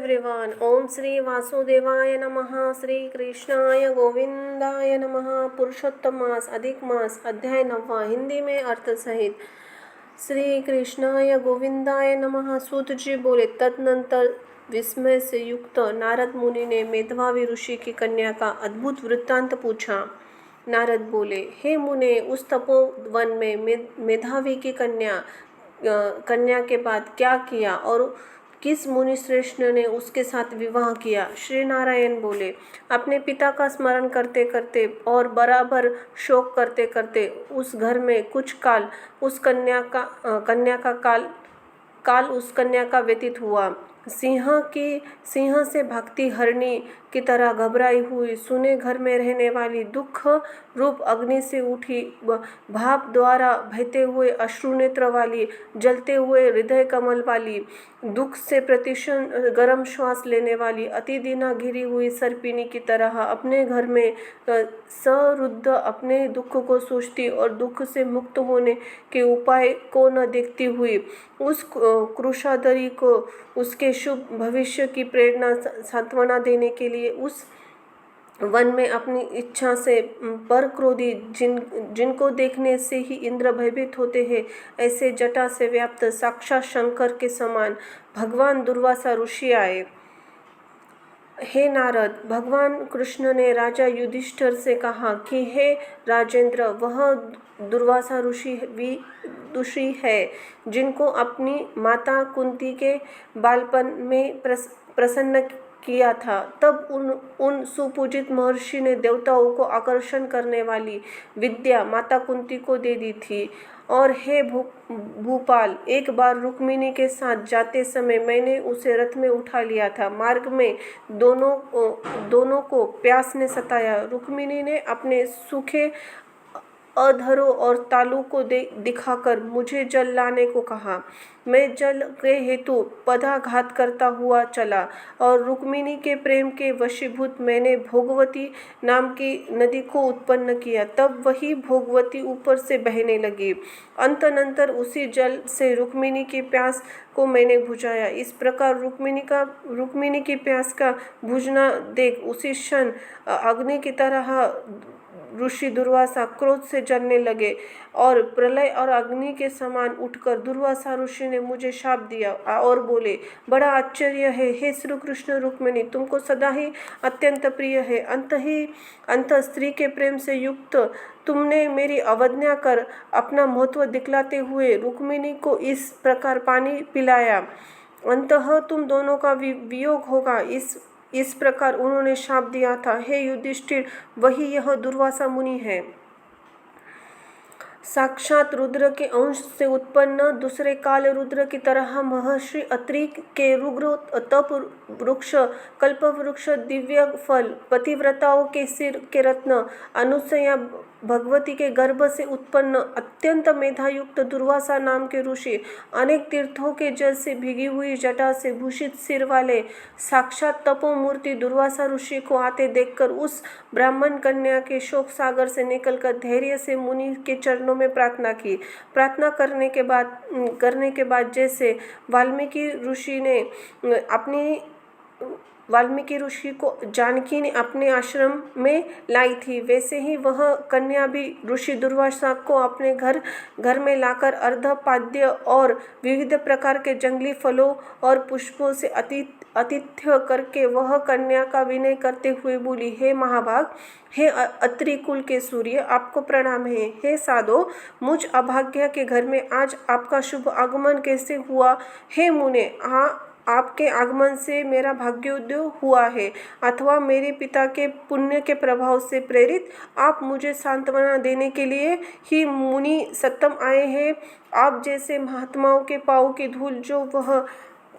Everyone. ओम श्री वासुदेवाय नमः। श्री कृष्णाय गोविंदाय नमः। पुरुषोत्तम मास अधिक मास अध्याय 9 हिंदी में अर्थ सहित। श्री कृष्णाय गोविंदाय नमः। सूत जी बोले, तदनंतर विस्मय से युक्त नारद मुनि ने मेधावी ऋषि की कन्या का अद्भुत वृत्तांत पूछा। नारद बोले, हे मुने, उस तपोवन में मेधावी की कन्या के बाद क्या किया और किस मुनि श्रेष्ठ ने उसके साथ विवाह किया? श्री नारायण बोले, अपने पिता का स्मरण करते करते और बराबर शोक करते करते उस घर में कुछ काल उस कन्या का व्यतीत हुआ। सिंह से भक्ति हरणी की तरह घबराई हुई सुने घर में रहने वाली दुख रूप अग्नि से उठी भाप द्वारा बहते हुए अश्रु नेत्र वाली, जलते हुए हृदय कमल वाली, दुख से प्रतिक्षण गर्म श्वास लेने वाली, अति दीना घिरी हुई सर्पिनी की तरह अपने घर में सरुद्ध अपने दुख को सोचती और दुख से मुक्त होने के उपाय को न देखती हुई, उस क्रूशादरी को उसके शुभ भविष्य की प्रेरणा सांत्वना देने के लिए उस वन में अपनी इच्छा से पर क्रोधी जिनको देखने से ही इंद्र भयभीत होते हैं, ऐसे जटा से व्याप्त साक्षात शंकर के समान भगवान दुर्वासा ऋषि आए। हे नारद, भगवान कृष्ण ने राजा युधिष्ठिर से कहा कि हे राजेंद्र, वह दुर्वासा ऋषि है जिनको अपनी माता कुंती के बालपन में प्रसन्न किया था। तब उन सुपूजित महर्षि ने देवताओं को आकर्षण करने वाली विद्या माता कुंती को दे दी थी। और हे भूपाल, एक बार रुक्मिणी के साथ जाते समय मैंने उसे रथ में उठा लिया था। मार्ग में दोनों को प्यास ने सताया। रुक्मिणी ने अपने सूखे अधरों और तालू को दिखाकर मुझे जल लाने को कहा। मैं जल के हेतु पदाघात करता हुआ चला और रुक्मिणी के प्रेम के वशीभूत मैंने भोगवती नाम की नदी को उत्पन्न किया। तब वही भोगवती ऊपर से बहने लगी। अंतनंतर उसी जल से रुक्मिणी की प्यास को मैंने बुझाया। इस प्रकार रुक्मिणी की प्यास का बुझना देख उसी क्षण अग्नि की तरह ऋषि दुर्वासा क्रोध से जलने लगे और प्रलय और अग्नि के समान उठकर दुर्वासा ऋषि ने मुझे शाप दिया और बोले, बड़ा आश्चर्य है हे श्री कृष्ण रुक्मिणी, तुमको सदा ही अत्यंत प्रिय है। अंत स्त्री के प्रेम से युक्त तुमने मेरी अवज्ञा कर अपना महत्व दिखलाते हुए रुक्मिणी को इस प्रकार पानी पिलाया। अंततः तुम दोनों का वियोग होगा, इस प्रकार उन्होंने शाप दिया था। हे युधिष्ठिर, वही यह दुर्वासा मुनि है। साक्षात रुद्र के अंश से उत्पन्न दूसरे काल रुद्र की तरह महर्षि अत्रि के रुग्र तप वृक्ष, कल्प वृक्ष, दिव्य फल, पतिव्रताओं के सिर के रत्न, अनुसया भगवती के गर्भ से उत्पन्न अत्यंत मेधायुक्त दुर्वासा नाम के ऋषि, अनेक तीर्थों के जल से भीगी हुई जटा से भूषित सिर वाले साक्षात तपोमूर्ति दुर्वासा ऋषि को आते देखकर उस ब्राह्मण कन्या के शोक सागर से निकलकर धैर्य से मुनि के चरणों में प्रार्थना की। प्रार्थना करने के बाद जैसे वाल्मीकि ऋषि को जानकी ने अपने आश्रम में लाई थी, वैसे ही वह कन्या भी ऋषि दुर्वासा को अपने घर में लाकर अर्धपाद्य और विविध प्रकार के जंगली फलों और पुष्पों से आतिथ्य करके वह कन्या का विनय करते हुए बोली, हे महाभाग, हे अत्रि कुल के सूर्य, आपको प्रणाम है। हे साधो, मुझ अभाग्य के घर में आज आपका शुभ आगमन कैसे हुआ? हे मुने, आपके आगमन से मेरा भाग्योदय हुआ है अथवा मेरे पिता के पुण्य के प्रभाव से प्रेरित आप मुझे सांत्वना देने के लिए ही मुनि सत्तम आए हैं। आप जैसे महात्माओं के पाँव की धूल जो वह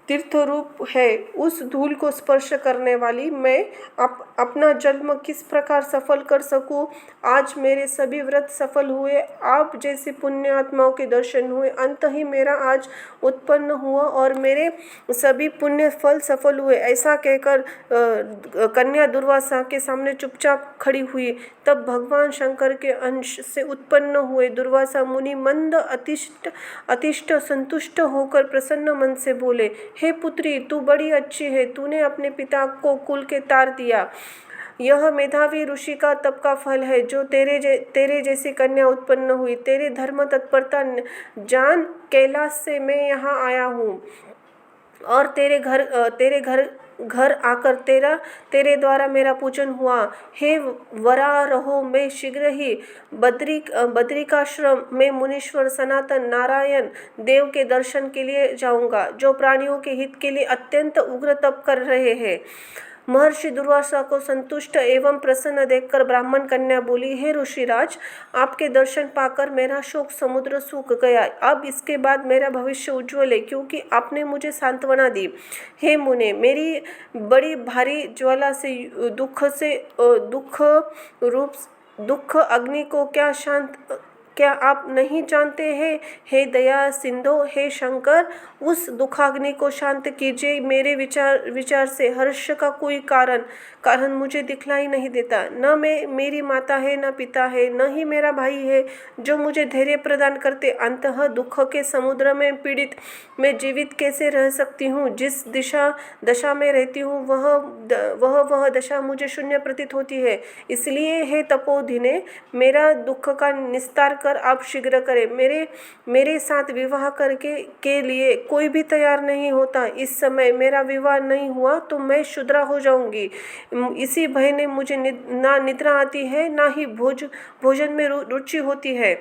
तीर्थ रूप है, उस धूल को स्पर्श करने वाली मैं अपना जन्म किस प्रकार सफल कर सकूं? आज मेरे सभी व्रत सफल हुए, आप जैसे पुण्य आत्माओं के दर्शन हुए, अंत ही मेरा आज उत्पन्न हुआ और मेरे सभी पुण्य फल सफल हुए। ऐसा कहकर कन्या दुर्वासा के सामने चुपचाप खड़ी हुई। तब भगवान शंकर के अंश से उत्पन्न हुए दुर्वासा मुनि मंद अतिष्ठ संतुष्ट होकर प्रसन्न मन से बोले, हे पुत्री, तू बड़ी अच्छी है, तूने अपने पिता को कुल के तार दिया। यह मेधावी ऋषि का तप का फल है जो तेरे जैसी कन्या उत्पन्न हुई। तेरे धर्म तत्परता जान कैलाश से मैं यहाँ आया हूँ और तेरे घर आकर तेरे द्वारा मेरा पूजन हुआ। हे वरारोह, मैं शीघ्र ही बद्रिकाश्रम में मुनीश्वर सनातन नारायण देव के दर्शन के लिए जाऊंगा, जो प्राणियों के हित के लिए अत्यंत उग्र तप कर रहे हैं। महर्षि दुर्वासा को संतुष्ट एवं प्रसन्न देखकर ब्राह्मण कन्या बोली, हे ऋषिराज, आपके दर्शन पाकर मेरा शोक समुद्र सूख गया। अब इसके बाद मेरा भविष्य उज्ज्वल है, क्योंकि आपने मुझे सांत्वना दी। हे मुने, मेरी बड़ी भारी ज्वाला से दुख अग्नि को क्या आप नहीं जानते हैं? हे दया सिंधु, हे शंकर, उस दुखाग्नि को शांत कीजिए। मेरे विचार से हर्ष का कोई कारण मुझे दिखलाई नहीं देता। न मेरी माता है, न पिता है, न ही मेरा भाई है जो मुझे धैर्य प्रदान करते। अंततः दुख के समुद्र में पीड़ित मैं जीवित कैसे रह सकती हूँ? जिस दशा में रहती हूँ वह दशा मुझे शून्य प्रतीत होती है। इसलिए हे तपोधने, मेरा दुख का निस्तार कर आप शीघ्र करें। मेरे साथ विवाह के लिए कोई भी तैयार नहीं होता। इस समय मेरा विवाह नहीं हुआ तो मैं शूद्रा हो जाऊंगी। इसी भय ने मुझे ना निद्रा आती है, ना ही भोजन में रुचि होती है।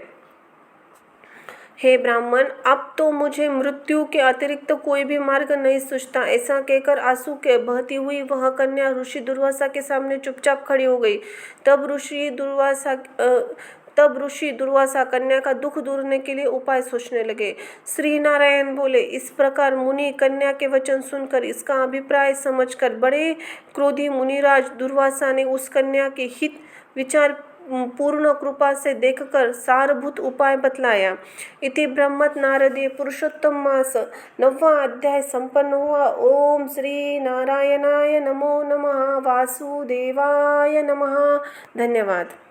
हे ब्राह्मण, अब तो मुझे मृत्यु के अतिरिक्त कोई भी मार्ग नहीं सूझता। ऐसा कहकर आंसू के बहती हुई वह कन्या ऋषि दुर्वासा के सामने चुपचाप खड़ी हो गई। तब ऋषि दुर्वासा कन्या का दुख दूरने के लिए उपाय सोचने लगे। श्री नारायण बोले, इस प्रकार मुनि कन्या के वचन सुनकर इसका अभिप्राय समझकर बड़े क्रोधी मुनिराज दुर्वासा ने उस कन्या के हित विचार पूर्ण कृपा से देखकर सारभूत उपाय बतलाया। इति ब्रह्मत नारदीय पुरुषोत्तम मास 9वां अध्याय संपन्न हुआ। ओम श्री नारायणाय नमो नमः। वासुदेवाय नमः। धन्यवाद।